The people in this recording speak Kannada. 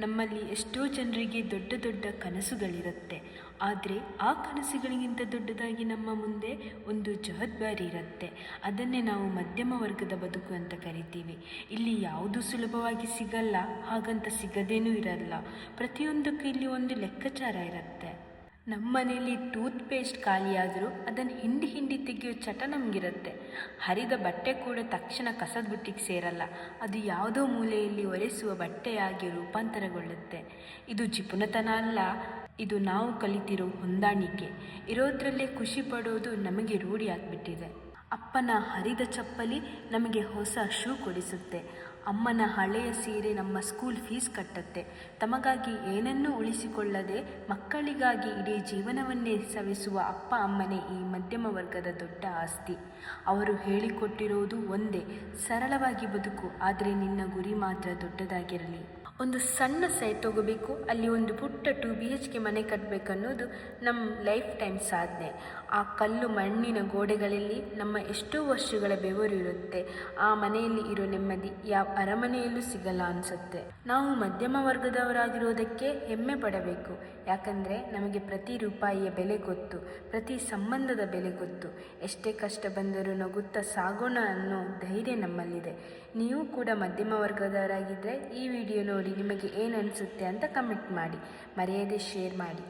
ನಮ್ಮಲ್ಲಿ ಎಷ್ಟೋ ಜನರಿಗೆ ದೊಡ್ಡ ದೊಡ್ಡ ಕನಸುಗಳಿರುತ್ತೆ. ಆದರೆ ಆ ಕನಸುಗಳಿಗಿಂತ ದೊಡ್ಡದಾಗಿ ನಮ್ಮ ಮುಂದೆ ಒಂದು ಜವಾಬ್ದಾರಿ ಇರುತ್ತೆ. ಅದನ್ನೇ ನಾವು ಮಧ್ಯಮ ವರ್ಗದ ಬದುಕು ಅಂತ ಕರಿತೀವಿ. ಇಲ್ಲಿ ಯಾವುದು ಸುಲಭವಾಗಿ ಸಿಗಲ್ಲ, ಹಾಗಂತ ಸಿಗದೇನೂ ಇರಲ್ಲ. ಪ್ರತಿಯೊಂದಕ್ಕೂ ಇಲ್ಲಿ ಒಂದು ಲೆಕ್ಕಾಚಾರ ಇರುತ್ತೆ. ನಮ್ಮ ಮನೆಯಲ್ಲಿ ಟೂತ್ ಪೇಸ್ಟ್ ಖಾಲಿಯಾದರೂ ಅದನ್ನು ಹಿಂಡಿ ತೆಗೆಯೋ ಚಟ ನಮಗಿರುತ್ತೆ. ಹರಿದ ಬಟ್ಟೆ ಕೂಡ ತಕ್ಷಣ ಕಸದ ಬುಟ್ಟಿಗೆ ಸೇರಲ್ಲ, ಅದು ಯಾವುದೋ ಮೂಲೆಯಲ್ಲಿ ಒರೆಸುವ ಬಟ್ಟೆಯಾಗಿ ರೂಪಾಂತರಗೊಳ್ಳುತ್ತೆ. ಇದು ಜಿಪುಣತನ ಅಲ್ಲ, ಇದು ನಾವು ಕಲಿತಿರೋ ಹೊಂದಾಣಿಕೆ. ಇರೋದ್ರಲ್ಲೇ ಖುಷಿ ಪಡೋದು ನಮಗೆ ರೂಢಿ ಆಗಿಬಿಟ್ಟಿದೆ. ಅಪ್ಪನ ಹರಿದ ಚಪ್ಪಲಿ ನಮಗೆ ಹೊಸ ಶೂ ಕೊಡಿಸುತ್ತೆ. ಅಮ್ಮನ ಹಳೆಯ ಸೀರೆ ನಮ್ಮ ಸ್ಕೂಲ್ ಫೀಸ್ ಕಟ್ಟುತ್ತೆ. ತಮಗಾಗಿ ಏನನ್ನೂ ಉಳಿಸಿಕೊಳ್ಳದೆ ಮಕ್ಕಳಿಗಾಗಿ ಇಡೀ ಜೀವನವನ್ನೇ ಸವೆಸುವ ಅಪ್ಪ ಅಮ್ಮನೇ ಈ ಮಧ್ಯಮ ವರ್ಗದ ದೊಡ್ಡ ಆಸ್ತಿ. ಅವರು ಹೇಳಿಕೊಟ್ಟಿರೋದು ಒಂದೇ, ಸರಳವಾಗಿ ಬದುಕು, ಆದರೆ ನಿನ್ನ ಗುರಿ ಮಾತ್ರ ದೊಡ್ಡದಾಗಿರಲಿ. ಒಂದು ಸಣ್ಣ ಸೈಟ್ ತಗೋಬೇಕು, ಅಲ್ಲಿ ಒಂದು ಪುಟ್ಟ 2 BHK ಮನೆ ಕಟ್ಟಬೇಕನ್ನೋದು ನಮ್ಮ ಲೈಫ್ ಟೈಮ್ ಸಾಧನೆ. ಆ ಕಲ್ಲು ಮಣ್ಣಿನ ಗೋಡೆಗಳಲ್ಲಿ ನಮ್ಮ ಎಷ್ಟೋ ವರ್ಷಗಳ ಬೆವರು ಇರುತ್ತೆ. ಆ ಮನೆಯಲ್ಲಿ ಇರೋ ನೆಮ್ಮದಿ ಯಾವ ಅರಮನೆಯಲ್ಲೂ ಸಿಗಲ್ಲ ಅನಿಸುತ್ತೆ. ನಾವು ಮಧ್ಯಮ ವರ್ಗದವರಾಗಿರೋದಕ್ಕೆ ಹೆಮ್ಮೆ ಪಡಬೇಕು. ಯಾಕಂದರೆ ನಮಗೆ ಪ್ರತಿ ರೂಪಾಯಿಯ ಬೆಲೆ ಗೊತ್ತು, ಪ್ರತಿ ಸಂಬಂಧದ ಬೆಲೆ ಗೊತ್ತು. ಎಷ್ಟೇ ಕಷ್ಟ ಬಂದರೂ ನಗುತ್ತಾ ಸಾಗೋಣ ಅನ್ನೋ ಧೈರ್ಯ ನಮ್ಮಲ್ಲಿದೆ. ನೀವು ಕೂಡ ಮಧ್ಯಮ ವರ್ಗದವರಾಗಿದ್ದರೆ ಈ ವಿಡಿಯೋ ನೋಡಿ ನಿಮಗೆ ಏನು ಅನಿಸುತ್ತೆ ಅಂತ ಕಮೆಂಟ್ ಮಾಡಿ. ಮರೆಯದೆ ಶೇರ್ ಮಾಡಿ.